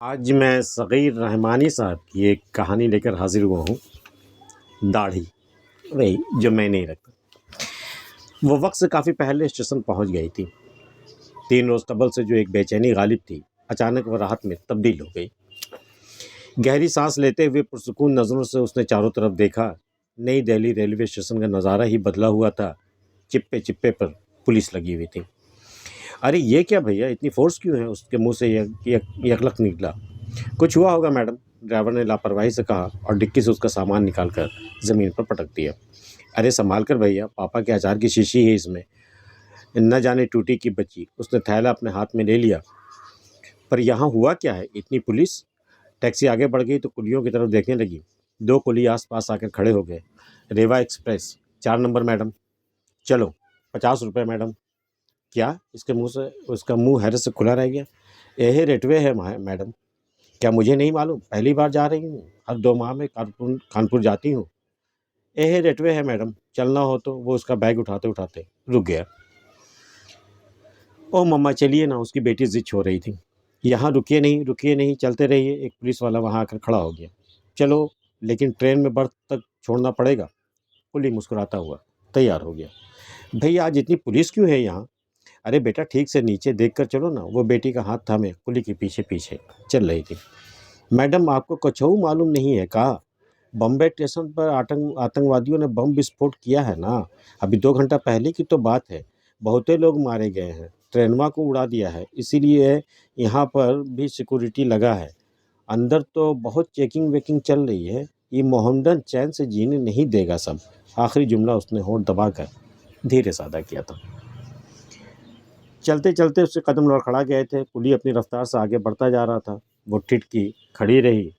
आज मैं सग़ीर रहमानी साहब की एक कहानी लेकर हाज़िर हुआ हूँ, दाढ़ी। वही जो मैं नहीं रखता। वो वक़्त से काफ़ी पहले स्टेशन पहुँच गई थी। 3 रोज़ कबल से जो एक बेचैनी गालिब थी, अचानक वो राहत में तब्दील हो गई। गहरी सांस लेते हुए पुरसुकून नज़रों से उसने चारों तरफ देखा। नई दिल्ली रेलवे स्टेशन का नज़ारा ही बदला हुआ था। चिप्पे-चिप्पे पर पुलिस लगी हुई थी। अरे ये क्या भैया, इतनी फ़ोर्स क्यों है? उसके मुँह से यकलक निकला। कुछ हुआ होगा मैडम, ड्राइवर ने लापरवाही से कहा और डिक्की से उसका सामान निकालकर ज़मीन पर पटक दिया। अरे संभाल कर भैया, पापा के अचार की शीशी है इसमें, न जाने टूटी की बची। उसने थैला अपने हाथ में ले लिया। पर यहाँ हुआ क्या है, इतनी पुलिस? टैक्सी आगे बढ़ गई तो कुलियों की तरफ देखने लगी। 2 कुली आस-पास आकर खड़े हो गए। रेवा एक्सप्रेस 4 नंबर मैडम। चलो 50 रुपये मैडम। क्या? इसके मुँह से उसका मुँह हैरत से खुला रह गया। यही रेटवे है मैडम। क्या मुझे नहीं मालूम? पहली बार जा रही हूँ। हर 2 माह में कानपुर जाती हूँ। यही रेटवे है मैडम, चलना हो तो। वो उसका बैग उठाते-उठाते रुक गया। ओह मम्मा चलिए ना, उसकी बेटी ज़िद हो रही थी। यहाँ रुकिए नहीं, चलते रहिए। एक पुलिस वाला वहाँ आकर खड़ा हो गया। चलो, लेकिन ट्रेन में बर्थ तक छोड़ना पड़ेगा। कुली मुस्कुराता हुआ तैयार हो गया। भैया आज इतनी पुलिस क्यों है यहाँ? अरे बेटा ठीक से नीचे देखकर चलो ना। वो बेटी का हाथ थामे कुली के पीछे-पीछे चल रही थी। मैडम आपको कछू मालूम नहीं है का? बॉम्बे स्टेशन पर आतंकवादियों ने बम विस्फोट किया है ना। अभी 2 घंटा पहले की तो बात है। बहुते लोग मारे गए हैं। ट्रेनवा को उड़ा दिया है, इसीलिए यहाँ पर भी सिक्योरिटी लगा है। अंदर तो बहुत चेकिंग वेकिंग चल रही है। ये मोहम्मडन चैन से जीने नहीं देगा सब। आखिरी जुमला उसने होंठ दबाकर धीरे सादा किया था। चलते चलते उसके कदम लड़खड़ा गए थे। कुली अपनी रफ्तार से आगे बढ़ता जा रहा था। वो ठिठकी खड़ी रही।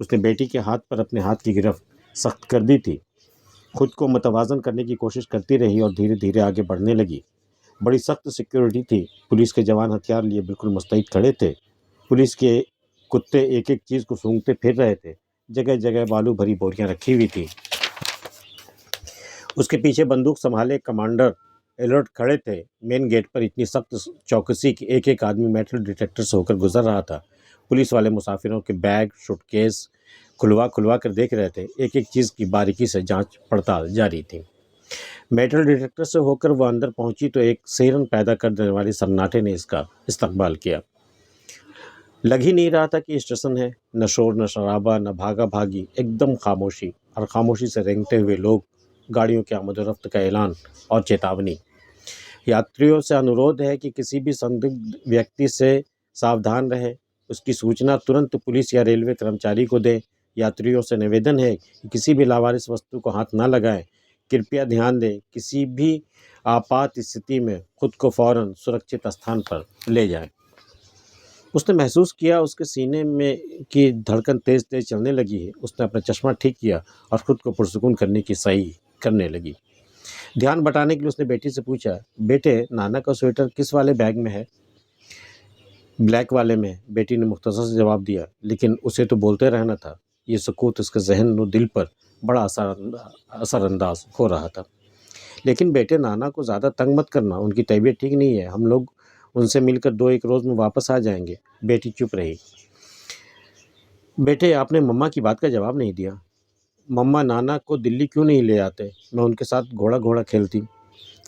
उसने बेटी के हाथ पर अपने हाथ की गिरफ्त सख्त कर दी थी। खुद को मतवाज़न करने की कोशिश करती रही और धीरे धीरे आगे बढ़ने लगी। बड़ी सख्त सिक्योरिटी थी। पुलिस के जवान हथियार लिए बिल्कुल मुस्तैद खड़े थे। पुलिस के कुत्ते एक एक चीज़ को सूंघते फिर रहे थे। जगह जगह बालू भरी बोरियां रखी हुई थी। उसके पीछे बंदूक संभाले कमांडर अलर्ट खड़े थे। मेन गेट पर इतनी सख्त चौकसी कि एक एक आदमी मेटल डिटेक्टर से होकर गुजर रहा था। पुलिस वाले मुसाफिरों के बैग सूटकेस खुलवा कर देख रहे थे। एक एक चीज़ की बारीकी से जांच पड़ताल जारी थी। मेटल डिटेक्टर से होकर वह अंदर पहुंची तो एक सिरन पैदा कर देने वाले सन्नाटे ने इसका इस्तकबाल किया। लग ही नहीं रहा था कि स्टेशन है। न शोर न शराबा न भागा भागी, एकदम खामोशी। और खामोशी से रेंगते हुए लोग, गाड़ियों के आमद-ओ-रफ्त का ऐलान और चेतावनी। यात्रियों से अनुरोध है कि किसी भी संदिग्ध व्यक्ति से सावधान रहे। उसकी सूचना तुरंत पुलिस या रेलवे कर्मचारी को दें। यात्रियों से निवेदन है कि किसी भी लावारिस वस्तु को हाथ न लगाएं। कृपया ध्यान दें, किसी भी आपात स्थिति में खुद को फ़ौरन सुरक्षित स्थान पर ले जाएं। उसने महसूस किया उसके सीने में की धड़कन तेज़-तेज़ चलने लगी है। उसने अपना चश्मा ठीक किया और खुद को पुरसुकून करने की सही करने लगी। ध्यान बटाने के लिए उसने बेटी से पूछा, बेटे नाना का स्वेटर किस वाले बैग में है? ब्लैक वाले में। बेटी ने मुख्तसर से जवाब दिया, लेकिन उसे तो बोलते रहना था। ये सुकूत उसके जहन और दिल पर बड़ा असरअंदाज हो रहा था। लेकिन बेटे नाना को ज़्यादा तंग मत करना, उनकी तबीयत ठीक नहीं है। हम लोग उनसे मिलकर 2-1 रोज़ में वापस आ जाएंगे। बेटी चुप रही। बेटे आपने मम्मा की बात का जवाब नहीं दिया। मम्मा नाना को दिल्ली क्यों नहीं ले आते? मैं उनके साथ घोड़ा घोड़ा खेलती।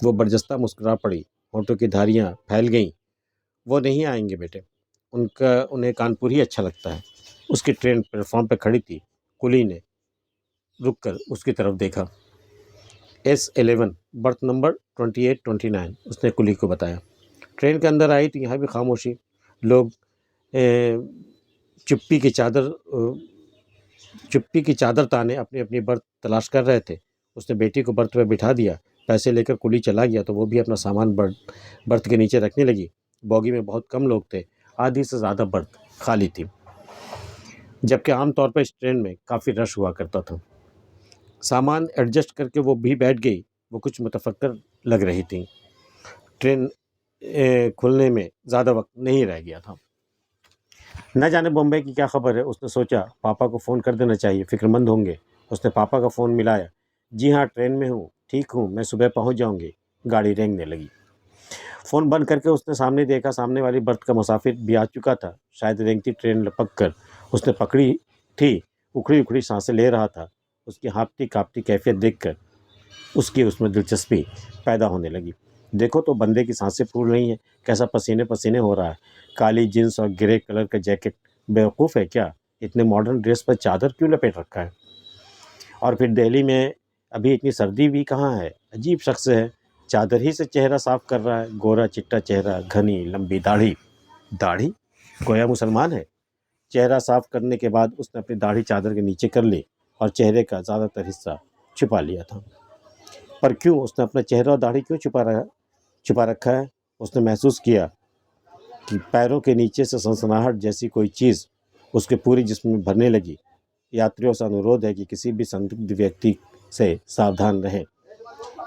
वो बरजस्ता मुस्कुरा पड़ी। होठों की धारियाँ फैल गईं। वो नहीं आएंगे बेटे, उन्हें कानपुर ही अच्छा लगता है। उसकी ट्रेन प्लेटफॉर्म पर खड़ी थी। कुली ने रुक कर उसकी तरफ देखा। S11 बर्थ नंबर 28-29, उसने कुली को बताया। ट्रेन के अंदर आई तो यहाँ भी खामोशी। लोग चुप्पी की चादर ताने अपनी अपनी बर्थ तलाश कर रहे थे। उसने बेटी को बर्थ पर बिठा दिया। पैसे लेकर कुली चला गया तो वो भी अपना सामान बर्थ के नीचे रखने लगी। बोगी में बहुत कम लोग थे। आधी से ज़्यादा बर्थ खाली थी, जबकि आमतौर पर इस ट्रेन में काफ़ी रश हुआ करता था। सामान एडजस्ट करके वो भी बैठ गई। वो कुछ मुतफक्कर लग रही थी। ट्रेन खुलने में ज़्यादा वक्त नहीं रह गया था। न जाने बॉम्बे की क्या खबर है। उसने सोचा पापा को फ़ोन कर देना चाहिए, फ़िक्रमंद होंगे। उसने पापा का फ़ोन मिलाया। जी हाँ ट्रेन में हूँ, ठीक हूँ, मैं सुबह पहुँच जाऊँगी। गाड़ी रेंगने लगी। फ़ोन बंद करके उसने सामने देखा, सामने वाली बर्थ का मुसाफिर भी आ चुका था। शायद रेंगती ट्रेन लपक कर उसने पकड़ी थी, उखड़ी-उखड़ी साँसें ले रहा था। उसकी हाँफती-काँपती कैफ़ियत देखकर उसकी उसमें दिलचस्पी पैदा होने लगी। देखो तो बंदे की साँसें फूल रही हैं, कैसा पसीने-पसीने हो रहा है। काली जीन्स और ग्रे कलर का जैकेट, बेवकूफ़ है क्या? इतने मॉडर्न ड्रेस पर चादर क्यों लपेट रखा है? और फिर दिल्ली में अभी इतनी सर्दी भी कहाँ है? अजीब शख्स है, चादर ही से चेहरा साफ़ कर रहा है। गोरा चिट्टा चेहरा, घनी लंबी दाढ़ी। दाढ़ी? गोया मुसलमान है। चेहरा साफ़ करने के बाद उसने अपनी दाढ़ी चादर के नीचे कर ली और चेहरे का ज़्यादातर हिस्सा छुपा लिया था। पर क्यों उसने अपना चेहरा और दाढ़ी क्यों छुपा रखा है? उसने महसूस किया कि पैरों के नीचे से सनसनाहट जैसी कोई चीज़ उसके पूरे जिस्म में भरने लगी। यात्रियों से अनुरोध है कि किसी भी संदिग्ध व्यक्ति से सावधान रहें।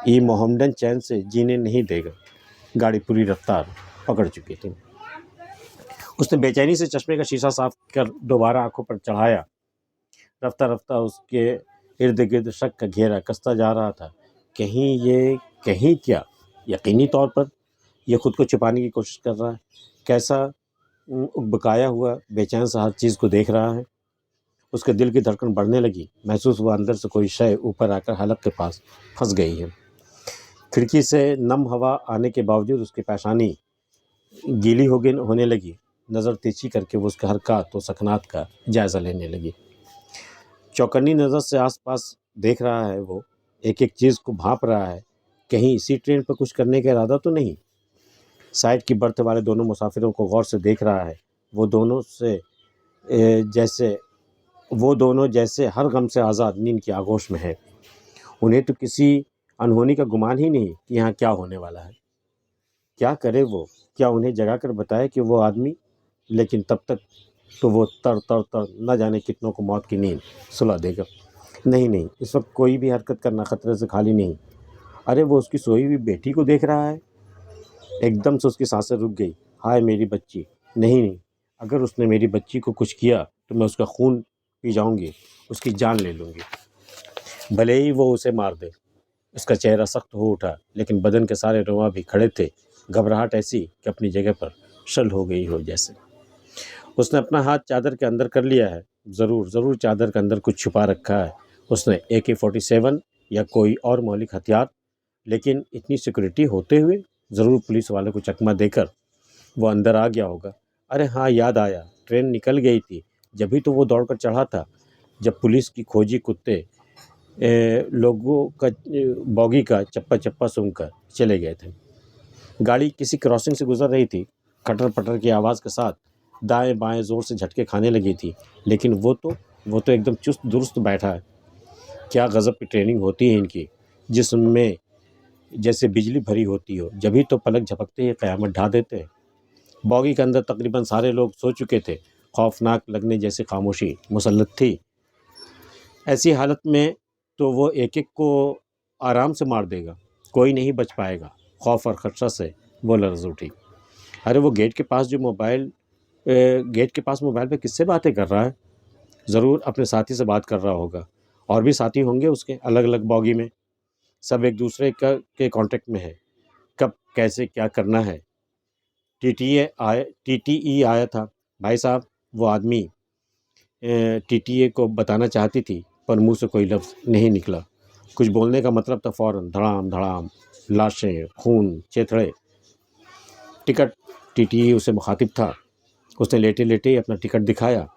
ये मोहम्मडन चैन से जीने नहीं देगा। गाड़ी पूरी रफ्तार पकड़ चुकी थी। उसने बेचैनी से चश्मे का शीशा साफ कर दोबारा आंखों पर चढ़ाया। रफ्ता रफ्ता उसके इर्द गिर्द शक का घेरा कसता जा रहा था। कहीं क्या? यकीनी तौर पर यह खुद को छुपाने की कोशिश कर रहा है। कैसा उकबकाया हुआ बेचैन सा हर चीज़ को देख रहा है। उसके दिल की धड़कन बढ़ने लगी। महसूस हुआ अंदर से कोई शय ऊपर आकर हलक के पास फंस गई है। खिड़की से नम हवा आने के बावजूद उसकी पेशानी गीली होने लगी। नज़र तिरछी करके वो उसके हरकत और सकनात का जायज़ा लेने लगी। चौकन्नी नज़र से आसपास देख रहा है वो, एक-एक चीज़ को भांप रहा है। कहीं इसी ट्रेन पर कुछ करने का इरादा तो नहीं? साइड की बर्थ वाले दोनों मुसाफिरों को गौर से देख रहा है। वो दोनों जैसे हर गम से आज़ाद नींद की आगोश में है। उन्हें तो किसी अनहोनी का गुमान ही नहीं कि यहाँ क्या होने वाला है। क्या करे वो? क्या उन्हें जगाकर बताए कि वो आदमी? लेकिन तब तक तो वो तर न जाने कितनों को मौत की नींद सुला देगा। नहीं, इस वक्त कोई भी हरकत करना खतरे से खाली नहीं। अरे वो उसकी सोई हुई बेटी को देख रहा है। एकदम से उसकी सांसें रुक गई। हाय मेरी बच्ची। नहीं, अगर उसने मेरी बच्ची को कुछ किया तो मैं उसका खून पी जाऊंगी, उसकी जान ले लूँगी, भले ही वो उसे मार दे। उसका चेहरा सख्त हो उठा, लेकिन बदन के सारे रोंवा भी खड़े थे। घबराहट ऐसी कि अपनी जगह पर शल हो गई हो जैसे। उसने अपना हाथ चादर के अंदर कर लिया है। ज़रूर चादर के अंदर कुछ छुपा रखा है उसने, AK-47 या कोई और मौलिक हथियार। लेकिन इतनी सिक्योरिटी होते हुए ज़रूर पुलिस वालों को चकमा देकर वो अंदर आ गया होगा। अरे हाँ, याद आया, ट्रेन निकल गई थी, जभी तो वो दौड़कर चढ़ा था। जब पुलिस की खोजी कुत्ते लोगों का बॉगी का चप्पा सूंघकर चले गए थे। गाड़ी किसी क्रॉसिंग से गुजर रही थी। खटर-पटर की आवाज़ के साथ दाएं-बाएं ज़ोर से झटके खाने लगी थी। लेकिन वो तो एकदम चुस्त दुरुस्त बैठा है। क्या गज़ब की ट्रेनिंग होती है इनकी, जिसमें जैसे बिजली भरी होती हो। जभी तो पलक झपकते ही क़यामत ढा देते हैं। बॉगी के अंदर तकरीबन सारे लोग सो चुके थे। खौफनाक लगने जैसी खामोशी मुसल्लत थी। ऐसी हालत में तो वो एक-एक को आराम से मार देगा, कोई नहीं बच पाएगा। खौफ और खदशा से वो लर्ज़ उठी। अरे वो गेट के पास मोबाइल पे किससे बातें कर रहा है? ज़रूर अपने साथी से बात कर रहा होगा। और भी साथी होंगे उसके अलग-अलग बॉगी में। सब एक दूसरे के कांटेक्ट में है। कब कैसे क्या करना है। TTE आया था। भाई साहब, वो आदमी TTA को बताना चाहती थी, पर मुंह से कोई लफ्ज़ नहीं निकला। कुछ बोलने का मतलब था फ़ौरन धड़ाम धड़ाम, लाशें, खून, चेथड़े। टिकट। TTE उसे मुखातिब था। उसने लेटे लेटे ही अपना टिकट दिखाया।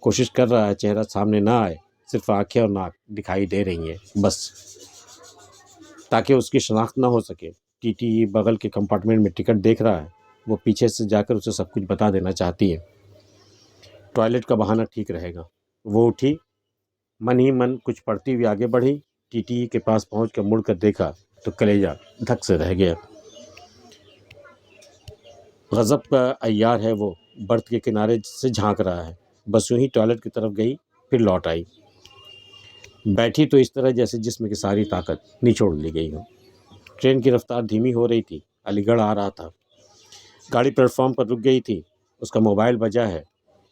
कोशिश कर रहा है चेहरा सामने ना आए, सिर्फ आंखें और नाक दिखाई दे रही हैं बस, ताकि उसकी शनाख्त ना हो सके। TTE बगल के कंपार्टमेंट में टिकट देख रहा है। वो पीछे से जाकर उसे सब कुछ बता देना चाहती है। टॉयलेट का बहाना ठीक रहेगा। वो उठी, मन ही मन कुछ पढ़ती हुई आगे बढ़ी। TTE के पास पहुंचकर मुड़कर देखा तो कलेजा धक से रह गया। गज़ब का अय्यार है वो, बर्थ के किनारे से झांक रहा है। बस यूं ही टॉयलेट की तरफ गई, फिर लौट आई। बैठी तो इस तरह जैसे जिस्म की सारी ताकत निचोड़ ली गई हो। ट्रेन की रफ्तार धीमी हो रही थी। अलीगढ़ आ रहा था। गाड़ी प्लेटफॉर्म पर रुक गई थी। उसका मोबाइल बजा है।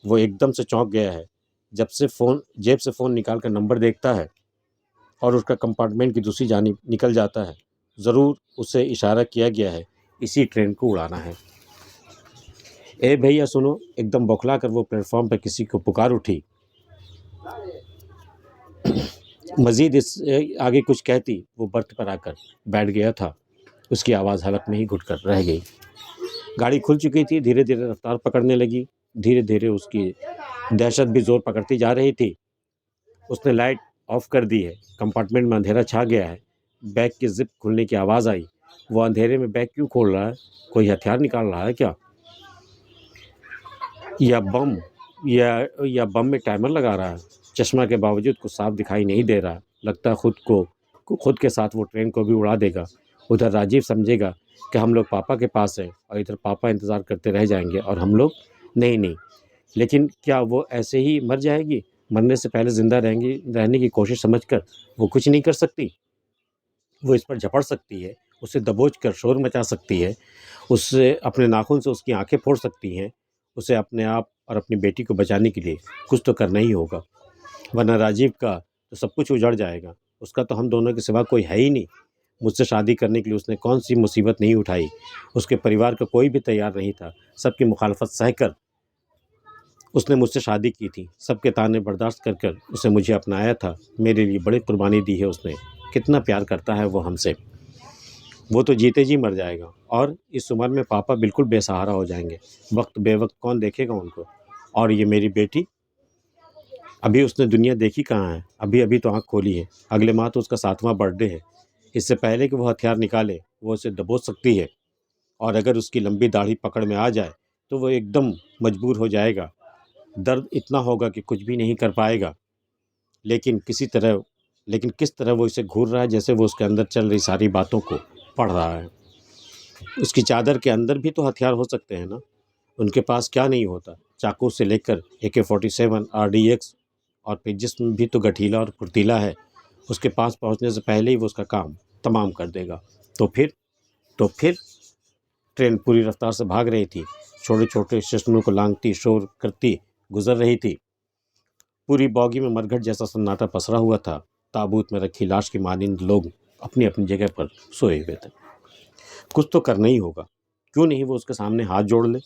वो एकदम से चौंक गया है। जेब से फ़ोन निकाल कर नंबर देखता है और उसका कंपार्टमेंट की दूसरी जानिब निकल जाता है। ज़रूर उसे इशारा किया गया है, इसी ट्रेन को उड़ाना है। ए भैया सुनो, एकदम बौखला कर वो प्लेटफॉर्म पर किसी को पुकार उठी। मजीद इस आगे कुछ कहती, वो बर्थ पर आकर बैठ गया था। उसकी आवाज़ हलक में ही घुटकर रह गई। गाड़ी खुल चुकी थी, धीरे धीरे रफ्तार पकड़ने लगी। धीरे धीरे उसकी दहशत भी जोर पकड़ती जा रही थी। उसने लाइट ऑफ कर दी है। कंपार्टमेंट में अंधेरा छा गया है। बैग की जिप खुलने की आवाज़ आई। वो अंधेरे में बैग क्यों खोल रहा है? कोई हथियार निकाल रहा है क्या? या बम में टाइमर लगा रहा है? चश्मा के बावजूद कुछ साफ दिखाई नहीं दे रहा। लगता है खुद के साथ वो ट्रेन को भी उड़ा देगा। उधर राजीव समझेगा कि हम लोग पापा के पास हैं और इधर पापा इंतज़ार करते रह जाएंगे और हम लोग नहीं। लेकिन क्या वो ऐसे ही मर जाएगी? मरने से पहले ज़िंदा रहने की कोशिश समझकर वो कुछ नहीं कर सकती। वो इस पर झपट सकती है, उसे दबोच कर शोर मचा सकती है, उससे अपने नाखून से उसकी आंखें फोड़ सकती हैं। उसे अपने आप और अपनी बेटी को बचाने के लिए कुछ तो करना ही होगा, वरना राजीव का तो सब कुछ उजड़ जाएगा। उसका तो हम दोनों के सिवा कोई है ही नहीं। मुझसे शादी करने के लिए उसने कौन सी मुसीबत नहीं उठाई। उसके परिवार का कोई भी तैयार नहीं था। सबकी मुखालफत सहकर उसने मुझसे शादी की थी। सबके ताने बर्दाश्त कर उसे मुझे अपनाया था। मेरे लिए बड़ी कुर्बानी दी है उसने। कितना प्यार करता है वो हमसे। वो तो जीते जी मर जाएगा और इस उम्र में पापा बिल्कुल बेसहारा हो जाएंगे। वक्त बेवक्त कौन देखेगा उनको? और ये मेरी बेटी, अभी उसने दुनिया देखी कहाँ है? अभी तो आँख खोली है। अगले माह तो उसका 7वां बर्थडे है। इससे पहले कि वो हथियार निकाले, वो उसे दबोच सकती है। और अगर उसकी लंबी दाढ़ी पकड़ में आ जाए तो वो एकदम मजबूर हो जाएगा। दर्द इतना होगा कि कुछ भी नहीं कर पाएगा। लेकिन किस तरह वो इसे घूर रहा है, जैसे वो उसके अंदर चल रही सारी बातों को पढ़ रहा है। उसकी चादर के अंदर भी तो हथियार हो सकते हैं ना? उनके पास क्या नहीं होता? चाकू से लेकर AK-47 RDX और फिर जिस्म भी तो गठीला और फुर्तीला है। उसके पास पहुंचने से पहले ही वो उसका काम तमाम कर देगा। तो फिर ट्रेन पूरी रफ्तार से भाग रही थी। छोटे छोटे स्टेशनों को लांघती, शोर करती गुजर रही थी। पूरी बॉगी में मरघट जैसा सन्नाटा पसरा हुआ था। ताबूत में रखी लाश की मानिंद लोग अपनी अपनी जगह पर सोए हुए थे। कुछ तो करना ही होगा। क्यों नहीं वो उसके सामने हाथ जोड़ ले,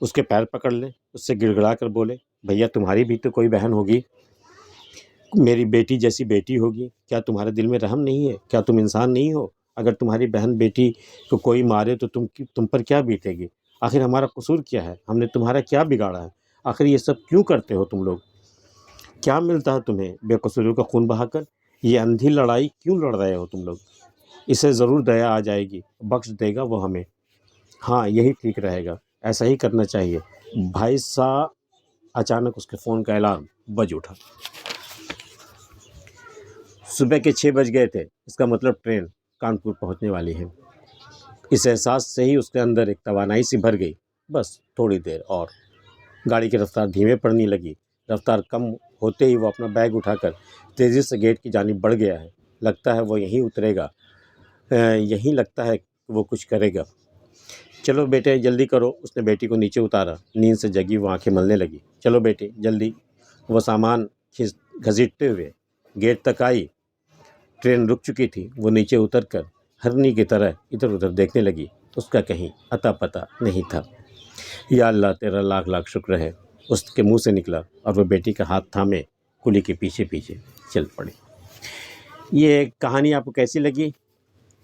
उसके पैर पकड़ ले, उससे गिड़गिड़ा कर बोले, भैया तुम्हारी भी तो कोई बहन होगी, मेरी बेटी जैसी बेटी होगी। क्या तुम्हारे दिल में रहम नहीं है? क्या तुम इंसान नहीं हो? अगर तुम्हारी बहन बेटी को कोई मारे तो तुम पर क्या बीतेगी? आखिर हमारा कसूर क्या है? हमने तुम्हारा क्या बिगाड़ा है? आखिर ये सब क्यों करते हो तुम लोग? क्या मिलता है तुम्हें बेकसूरों का खून बहाकर? ये अंधी लड़ाई क्यों लड़ रहे हो तुम लोग? इसे ज़रूर दया आ जाएगी, बख्श देगा वो हमें। हाँ, यही ठीक रहेगा, ऐसा ही करना चाहिए। भाई साहब, अचानक उसके फ़ोन का अलार्म बज उठा। सुबह के 6 बज गए थे। इसका मतलब ट्रेन कानपुर पहुंचने वाली है। इस एहसास से ही उसके अंदर एक तवानाई सी भर गई। बस थोड़ी देर और। गाड़ी की रफ्तार धीमे पड़ने लगी। रफ्तार कम होते ही वो अपना बैग उठाकर तेज़ी से गेट की जानिब बढ़ गया है। लगता है वो यहीं उतरेगा। यहीं लगता है वो कुछ करेगा। चलो बेटे जल्दी करो। उसने बेटी को नीचे उतारा। नींद से जगी वो आंखें मलने लगी। चलो बेटे जल्दी। वो सामान घसीटते हुए गेट तक आई। ट्रेन रुक चुकी थी। वो नीचे उतरकर हरनी की तरह इधर उधर देखने लगी। उसका कहीं अता पता नहीं था। या अल्लाह तेरा लाख लाख शुक्र है, उसके मुंह से निकला और वह बेटी का हाथ थामे कुली के पीछे पीछे चल पड़ी। ये कहानी आपको कैसी लगी?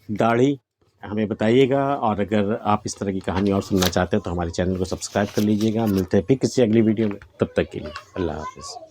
दाढ़ी हमें बताइएगा। और अगर आप इस तरह की कहानी और सुनना चाहते हैं तो हमारे चैनल को सब्सक्राइब कर लीजिएगा। मिलते हैं फिर किसी अगली वीडियो में। तब तक के लिए अल्लाह हाफ़िज़।